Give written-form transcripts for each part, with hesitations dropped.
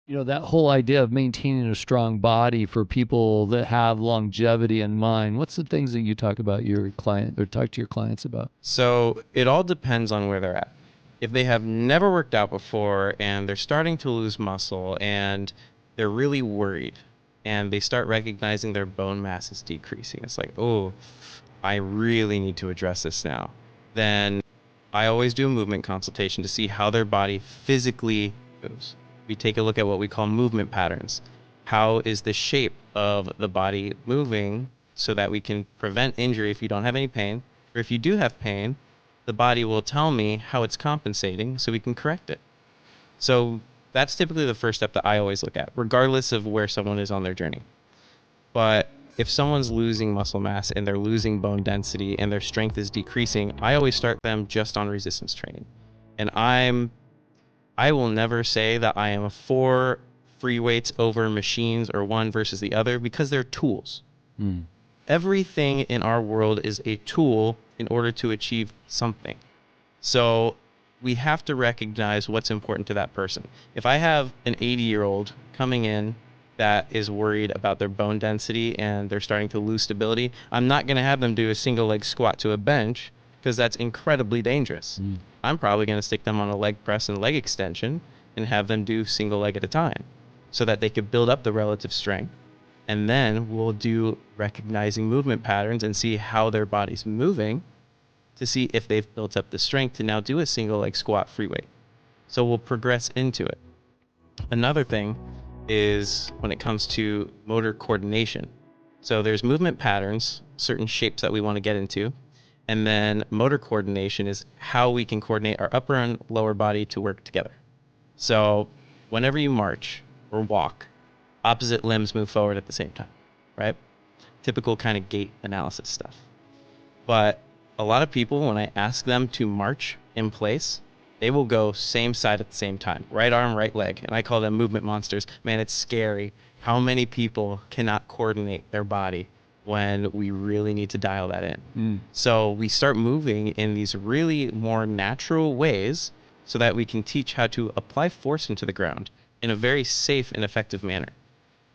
That whole idea of maintaining a strong body for people that have longevity in mind. What's the things that you talk about your client or talk to your clients about? So it all depends on where they're at. If they have never worked out before and they're starting to lose muscle and they're really worried and they start recognizing their bone mass is decreasing, it's like, oh, I really need to address this now. Then I always do a movement consultation to see how their body physically moves. We take a look at what we call movement patterns. How is the shape of the body moving so that we can prevent injury if you don't have any pain, or if you do have pain, the body will tell me how it's compensating so we can correct it. So that's typically the first step that I always look at, regardless of where someone is on their journey. But if someone's losing muscle mass and they're losing bone density and their strength is decreasing, I always start them just on resistance training. And I will never say that I am for free weights over machines or one versus the other, because they're tools. Mm. Everything in our world is a tool in order to achieve something. So we have to recognize what's important to that person. If I have an 80-year-old coming in that is worried about their bone density and they're starting to lose stability, I'm not going to have them do a single leg squat to a bench, because that's incredibly dangerous. I'm probably going to stick them on a leg press and leg extension and have them do single leg at a time so that they could build up the relative strength. And then we'll do recognizing movement patterns and see how their body's moving to see if they've built up the strength to now do a single leg squat free weight. So we'll progress into it. Another thing is when it comes to motor coordination. So there's movement patterns, certain shapes that we want to get into. And then motor coordination is how we can coordinate our upper and lower body to work together. So whenever you march or walk, opposite limbs move forward at the same time, right? Typical kind of gait analysis stuff. But a lot of people, when I ask them to march in place, they will go same side at the same time, right arm, right leg. And I call them movement monsters. Man, it's scary how many people cannot coordinate their body when we really need to dial that in. So we start moving in these really more natural ways so that we can teach how to apply force into the ground in a very safe and effective manner.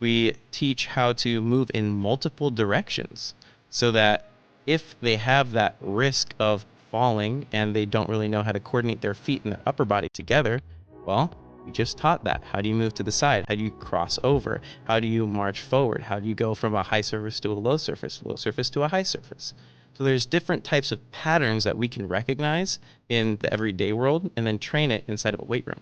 We teach how to move in multiple directions so that if they have that risk of falling and they don't really know how to coordinate their feet and their upper body together, well, we just taught that. How do you move to the side? How do you cross over? How do you march forward? How do you go from a high surface to a low surface to a high surface? So there's different types of patterns that we can recognize in the everyday world and then train it inside of a weight room.